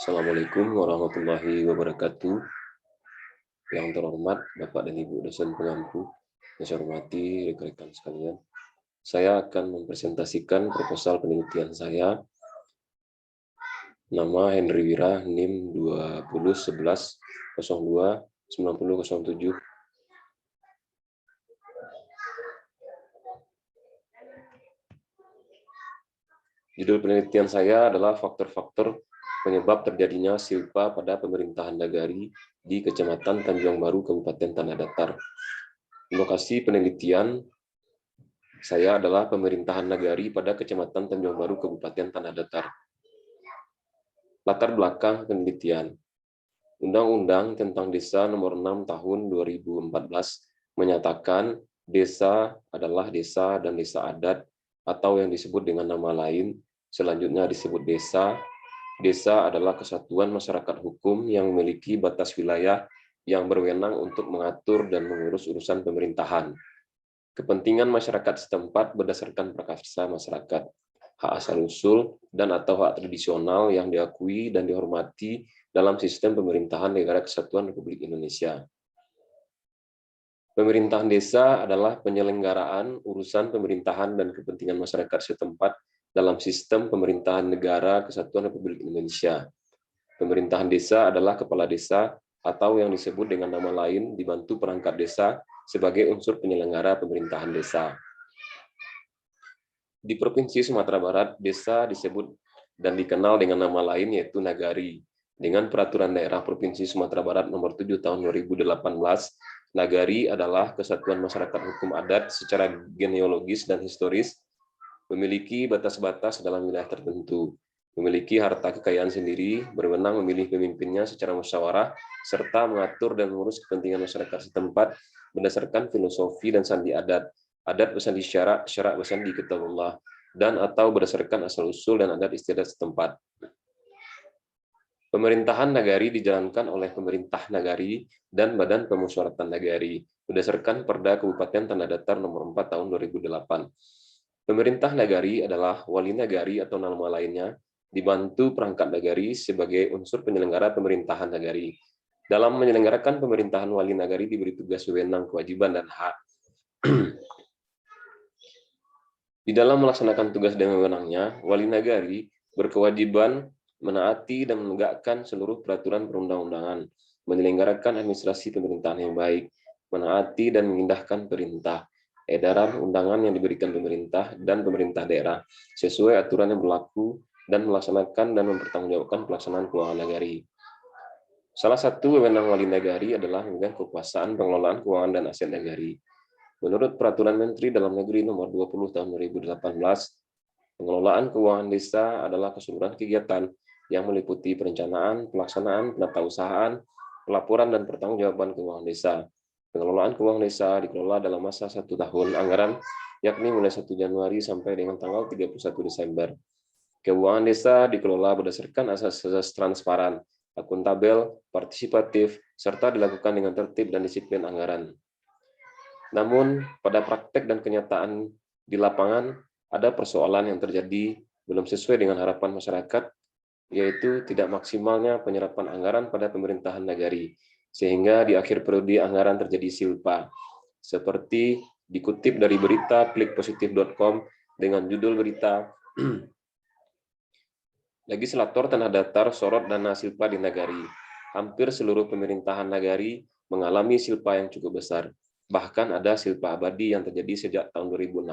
Assalamualaikum warahmatullahi wabarakatuh. Yang terhormat Bapak dan Ibu dosen pengampu, yang saya hormati rekan-rekan sekalian. Saya akan mempresentasikan proposal penelitian saya. Nama Henry Wira, NIM 2011029007. Judul penelitian saya adalah faktor-faktor penyebab terjadinya silpa pada pemerintahan nagari di Kecamatan Tanjung Baru, Kabupaten Tanah Datar. Lokasi penelitian saya adalah pemerintahan nagari pada Kecamatan Tanjung Baru, Kabupaten Tanah Datar. Latar belakang penelitian. Undang-Undang tentang Desa Nomor 6 Tahun 2014 menyatakan desa adalah desa dan desa adat atau yang disebut dengan nama lain, selanjutnya disebut desa. Desa adalah kesatuan masyarakat hukum yang memiliki batas wilayah yang berwenang untuk mengatur dan mengurus urusan pemerintahan. Kepentingan masyarakat setempat berdasarkan prakarsa masyarakat, hak asal-usul dan atau hak tradisional yang diakui dan dihormati dalam sistem pemerintahan Negara Kesatuan Republik Indonesia. Pemerintahan desa adalah penyelenggaraan urusan pemerintahan dan kepentingan masyarakat setempat dalam sistem pemerintahan Negara Kesatuan Republik Indonesia. Pemerintahan desa adalah kepala desa atau yang disebut dengan nama lain dibantu perangkat desa sebagai unsur penyelenggara pemerintahan desa. Di Provinsi Sumatera Barat, desa disebut dan dikenal dengan nama lain yaitu nagari. Dengan Peraturan Daerah Provinsi Sumatera Barat Nomor 7 Tahun 2018, nagari adalah kesatuan masyarakat hukum adat secara genealogis dan historis, memiliki batas-batas dalam wilayah tertentu, memiliki harta kekayaan sendiri, berwenang memilih pemimpinnya secara musyawarah, serta mengatur dan mengurus kepentingan masyarakat setempat berdasarkan filosofi dan sandi adat, adat bersandi syarak, syarak bersandi kitabullah, dan atau berdasarkan asal-usul dan adat istiadat setempat. Pemerintahan nagari dijalankan oleh pemerintah nagari dan Badan Pemusyawaratan Nagari berdasarkan Perda Kabupaten Tanah Datar Nomor 4 Tahun 2008. Pemerintah nagari adalah wali nagari atau nama lainnya, dibantu perangkat nagari sebagai unsur penyelenggara pemerintahan nagari. Dalam menyelenggarakan pemerintahan, wali nagari diberi tugas, wewenang, kewajiban, dan hak. Di dalam melaksanakan tugas dan wewenangnya, wali nagari berkewajiban menaati dan menegakkan seluruh peraturan perundang-undangan, menyelenggarakan administrasi pemerintahan yang baik, menaati dan mengindahkan perintah, edaran undangan yang diberikan pemerintah dan pemerintah daerah sesuai aturan yang berlaku, dan melaksanakan dan mempertanggungjawabkan pelaksanaan keuangan nagari. Salah satu wewenang wali nagari adalah memegang kekuasaan pengelolaan keuangan dan aset nagari. Menurut Peraturan Menteri Dalam Negeri Nomor 20 Tahun 2018, pengelolaan keuangan desa adalah keseluruhan kegiatan yang meliputi perencanaan, pelaksanaan, penatausahaan, pelaporan, dan pertanggungjawaban keuangan desa. Pengelolaan keuangan desa dikelola dalam masa 1 tahun anggaran, yakni mulai 1 Januari sampai dengan tanggal 31 Desember. Keuangan desa dikelola berdasarkan asas-asas transparan, akuntabel, partisipatif, serta dilakukan dengan tertib dan disiplin anggaran. Namun, pada praktek dan kenyataan di lapangan, ada persoalan yang terjadi belum sesuai dengan harapan masyarakat, yaitu tidak maksimalnya penyerapan anggaran pada pemerintahan nagari, sehingga di akhir periode anggaran terjadi silpa. Seperti dikutip dari berita klikpositif.com dengan judul berita, Legislator Tanah Datar sorot dana silpa di nagari. Hampir seluruh pemerintahan nagari mengalami silpa yang cukup besar. Bahkan ada silpa abadi yang terjadi sejak tahun 2016.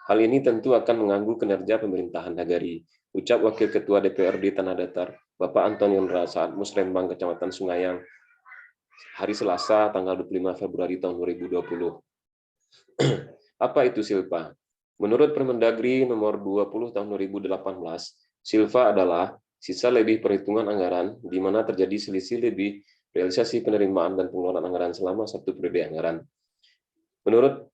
Hal ini tentu akan mengganggu kinerja pemerintahan nagari, ucap Wakil Ketua DPRD Tanah Datar, Bapak Antonion saat Musrembang, Kecamatan Sungayang, hari Selasa, tanggal 25 Februari tahun 2020. Apa itu silpa? Menurut Permendagri Nomor 20 Tahun 2018, silpa adalah sisa lebih perhitungan anggaran di mana terjadi selisih lebih realisasi penerimaan dan pengeluaran anggaran selama satu periode anggaran. Menurut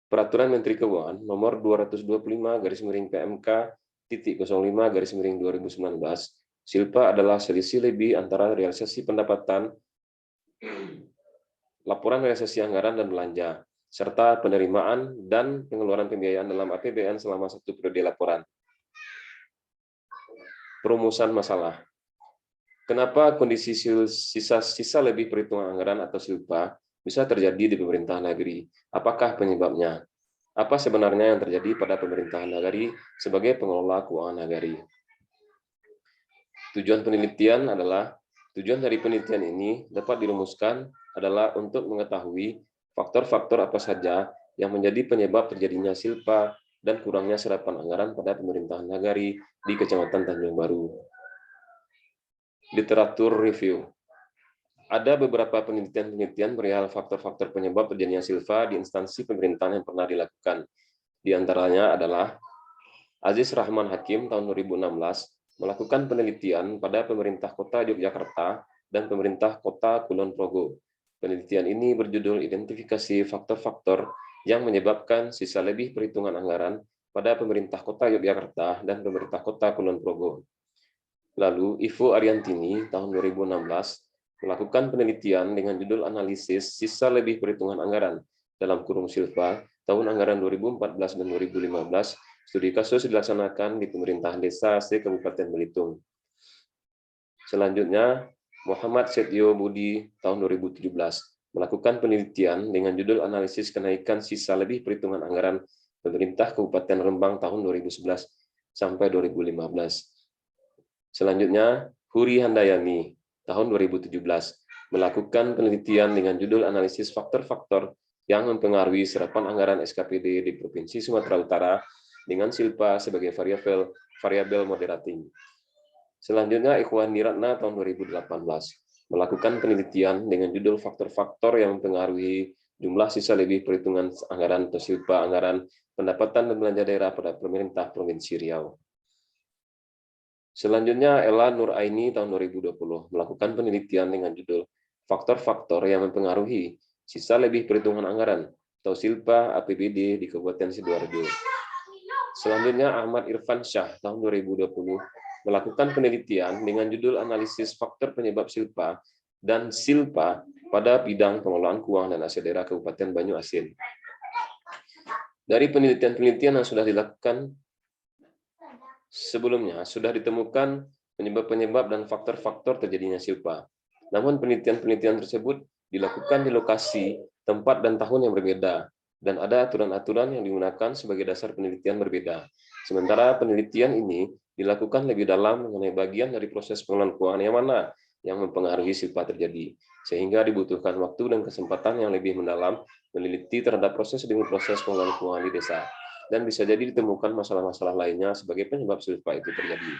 Peraturan Menteri Keuangan Nomor 225/PMK.05/2019, silpa adalah selisih lebih antara realisasi pendapatan, laporan realisasi anggaran dan belanja, serta penerimaan dan pengeluaran pembiayaan dalam APBN selama satu periode laporan. Perumusan masalah. Kenapa kondisi sisa lebih perhitungan anggaran atau SILPA bisa terjadi di pemerintahan negeri? Apakah penyebabnya? Apa sebenarnya yang terjadi pada pemerintahan negeri sebagai pengelola keuangan negeri? Tujuan dari penelitian ini dapat dirumuskan adalah untuk mengetahui faktor-faktor apa saja yang menjadi penyebab terjadinya SILPA dan kurangnya serapan anggaran pada pemerintahan negeri di Kecamatan Tanjung Baru. Literatur review. Ada beberapa penelitian perihal faktor-faktor penyebab terjadinya SILPA di instansi pemerintahan yang pernah dilakukan. Di antaranya adalah Aziz Rahman Hakim tahun 2016 melakukan penelitian pada pemerintah kota Yogyakarta dan pemerintah kota Kulon Progo. Penelitian ini berjudul Identifikasi Faktor-faktor yang menyebabkan sisa lebih perhitungan anggaran pada pemerintah kota Yogyakarta dan pemerintah kota Kulon Progo. Lalu, Ivo Ariantini tahun 2016 melakukan penelitian dengan judul Analisis Sisa Lebih Perhitungan Anggaran dalam kurung SILPA tahun anggaran 2014 dan 2015. Studi kasus dilaksanakan di pemerintahan desa se-Kabupaten Belitung. Selanjutnya, Muhammad Setio Budi tahun 2017 melakukan penelitian dengan judul Analisis Kenaikan Sisa Lebih Perhitungan Anggaran Pemerintah Kabupaten Rembang tahun 2011 sampai 2015. Selanjutnya, Huri Handayani tahun 2017 melakukan penelitian dengan judul Analisis Faktor-faktor yang mempengaruhi serapan anggaran SKPD di Provinsi Sumatera Utara dengan SILPA sebagai variabel moderating. Selanjutnya, Ikhwan Niratna tahun 2018 melakukan penelitian dengan judul Faktor-faktor yang mempengaruhi jumlah sisa lebih perhitungan anggaran atau SILPA anggaran pendapatan dan belanja daerah pada pemerintah Provinsi Riau. Selanjutnya, Ella Nuraini tahun 2020 melakukan penelitian dengan judul Faktor-faktor yang mempengaruhi sisa lebih perhitungan anggaran atau SILPA APBD di Kabupaten Sidoarjo. Selanjutnya, Ahmad Irfan Syah tahun 2020 melakukan penelitian dengan judul Analisis Faktor Penyebab SILPA dan SILPA pada bidang pengelolaan keuangan dan aset daerah Kabupaten Banyu Asin. Dari penelitian-penelitian yang sudah dilakukan sebelumnya, sudah ditemukan penyebab-penyebab dan faktor-faktor terjadinya SILPA. Namun penelitian-penelitian tersebut dilakukan di lokasi, tempat, dan tahun yang berbeda, dan ada aturan-aturan yang digunakan sebagai dasar penelitian berbeda. Sementara penelitian ini dilakukan lebih dalam mengenai bagian dari proses pengelolaan keuangan yang mana yang mempengaruhi SILPA terjadi, sehingga dibutuhkan waktu dan kesempatan yang lebih mendalam meneliti terhadap proses demi proses pengelolaan keuangan di desa. Dan bisa jadi ditemukan masalah-masalah lainnya sebagai penyebab SILPA itu terjadi.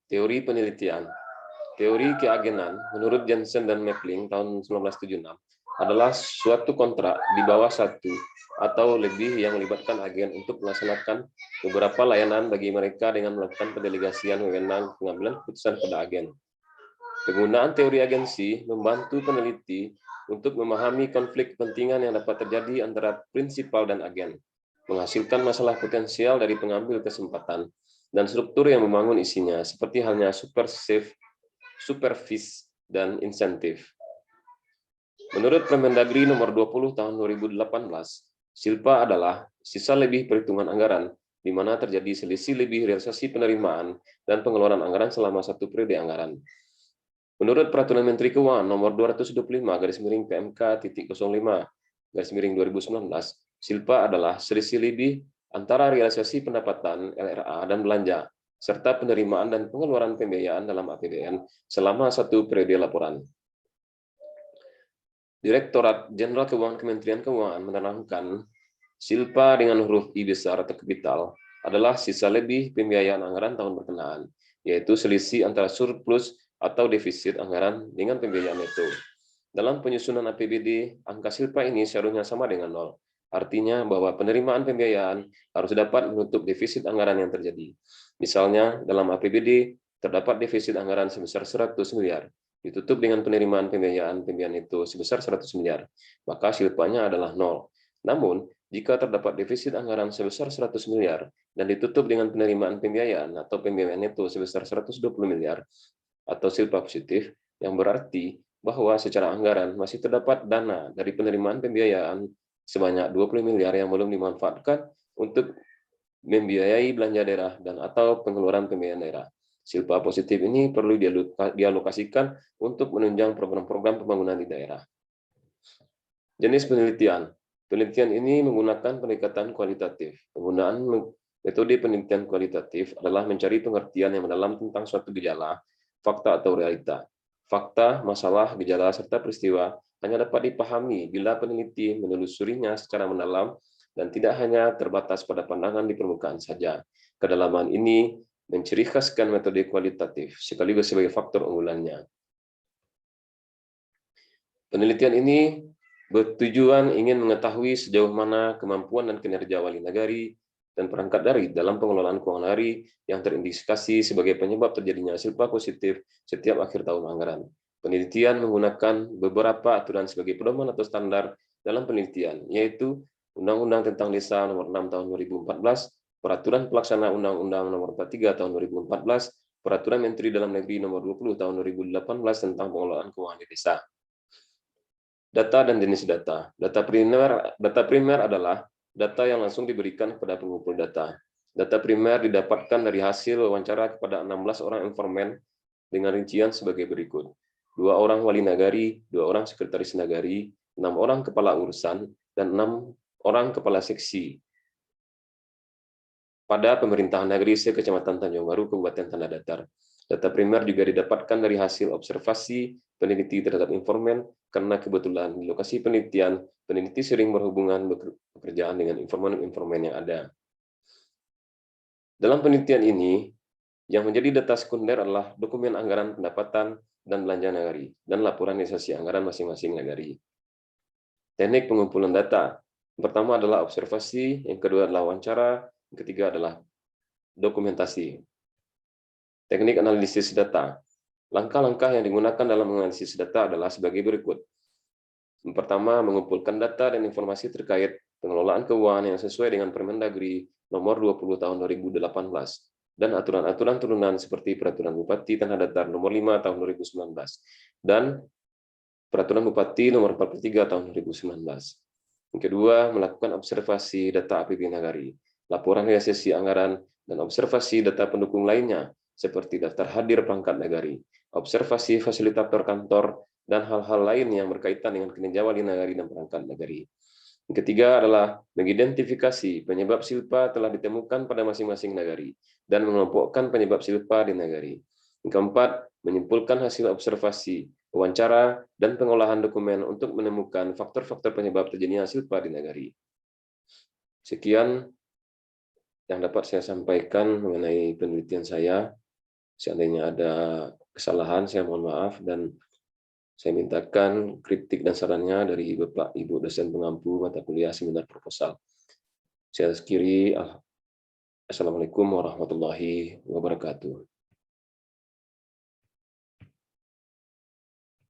Teori penelitian. Teori keagenan menurut Jensen dan Mapling tahun 1976 adalah suatu kontrak di bawah satu atau lebih yang melibatkan agen untuk melaksanakan beberapa layanan bagi mereka dengan melakukan pendelegasian wewenang pengambilan keputusan pada agen. Penggunaan teori agensi membantu peneliti untuk memahami konflik kepentingan yang dapat terjadi antara prinsipal dan agen, menghasilkan masalah potensial dari pengambil kesempatan, dan struktur yang membangun isinya, seperti halnya supervis, dan insentif. Menurut Permendagri nomor 20 tahun 2018, SILPA adalah sisa lebih perhitungan anggaran, di mana terjadi selisih lebih realisasi penerimaan dan pengeluaran anggaran selama satu periode anggaran. Menurut Peraturan Menteri Keuangan nomor 225/PMK.05/2019, SILPA adalah selisih lebih antara realisasi pendapatan LRA dan belanja, serta penerimaan dan pengeluaran pembiayaan dalam APBN selama satu periode laporan. Direktorat Jenderal Keuangan Kementerian Keuangan menerangkan, SILPA dengan huruf I besar atau kapital adalah sisa lebih pembiayaan anggaran tahun berkenaan, yaitu selisih antara surplus atau defisit anggaran dengan pembiayaan neto. Dalam penyusunan APBD, angka SILPA ini seharusnya sama dengan 0. Artinya bahwa penerimaan pembiayaan harus dapat menutup defisit anggaran yang terjadi. Misalnya, dalam APBD terdapat defisit anggaran sebesar 100 miliar, ditutup dengan penerimaan pembiayaan itu sebesar 100 miliar, maka SILPA-nya adalah 0. Namun, jika terdapat defisit anggaran sebesar 100 miliar dan ditutup dengan penerimaan pembiayaan atau pembiayaan itu sebesar 120 miliar, atau SILPA positif, yang berarti bahwa secara anggaran masih terdapat dana dari penerimaan pembiayaan sebanyak 20 miliar yang belum dimanfaatkan untuk membiayai belanja daerah dan atau pengeluaran pembiayaan daerah. Silpa positif ini perlu dialokasikan untuk menunjang program-program pembangunan di daerah. Jenis penelitian. Penelitian ini menggunakan pendekatan kualitatif. Penggunaan metode penelitian kualitatif adalah mencari pengertian yang mendalam tentang suatu gejala, fakta atau realita. Fakta, masalah, gejala, serta peristiwa hanya dapat dipahami bila peneliti menelusurinya secara mendalam dan tidak hanya terbatas pada pandangan di permukaan saja. Kedalaman ini menciri khaskan metode kualitatif, sekaligus sebagai faktor unggulannya. Penelitian ini bertujuan ingin mengetahui sejauh mana kemampuan dan kinerja wali nagari dan perangkat dari dalam pengelolaan keuangan negari yang terindikasi sebagai penyebab terjadinya silpa positif setiap akhir tahun anggaran. Penelitian menggunakan beberapa aturan sebagai pedoman atau standar dalam penelitian, yaitu Undang-Undang tentang Desa Nomor 6 Tahun 2014, Peraturan Pelaksana Undang-Undang Nomor 43 Tahun 2014, Peraturan Menteri Dalam Negeri Nomor 20 Tahun 2018 tentang pengelolaan keuangan di desa. Data dan jenis data. Data primer adalah data yang langsung diberikan kepada pengumpul data. Data primer didapatkan dari hasil wawancara kepada 16 orang informan dengan rincian sebagai berikut. 2 orang wali nagari, 2 orang sekretaris nagari, 6 orang kepala urusan, dan 6 orang kepala seksi pada pemerintahan negeri se-Kecamatan Tanjung Baru, Kabupaten Tanah Datar. Data primer juga didapatkan dari hasil observasi peneliti terhadap informan, karena kebetulan di lokasi penelitian, peneliti sering berhubungan pekerjaan dengan informan-informan yang ada. Dalam penelitian ini, yang menjadi data sekunder adalah dokumen anggaran pendapatan dan belanja nagari, dan laporan realisasi anggaran masing-masing nagari. Teknik pengumpulan data. Yang pertama adalah observasi, yang kedua adalah wawancara, yang ketiga adalah dokumentasi. Teknik analisis data. Langkah-langkah yang digunakan dalam menganalisis data adalah sebagai berikut. Yang pertama, mengumpulkan data dan informasi terkait pengelolaan keuangan yang sesuai dengan Permendagri Nomor 20 Tahun 2018 dan aturan-aturan turunan seperti Peraturan Bupati Tanah Datar Nomor 5 Tahun 2019 dan Peraturan Bupati Nomor 43 Tahun 2019. Yang kedua, melakukan observasi data APB Nagari, laporan realisasi anggaran, dan observasi data pendukung lainnya seperti daftar hadir perangkat nagari, observasi fasilitator kantor, dan hal-hal lain yang berkaitan dengan kinerja wali nagari dan perangkat nagari. Yang ketiga adalah mengidentifikasi penyebab silpa telah ditemukan pada masing-masing nagari dan mengelompokkan penyebab silpa di nagari. Yang keempat, menyimpulkan hasil observasi, wawancara, dan pengolahan dokumen untuk menemukan faktor-faktor penyebab terjadinya silpa di nagari. Sekian yang dapat saya sampaikan mengenai penelitian saya. Seandainya ada kesalahan, saya mohon maaf, dan saya mintakan kritik dan sarannya dari Bapak Ibu dosen pengampu mata kuliah seminar proposal. Saya akhiri, Assalamualaikum warahmatullahi wabarakatuh.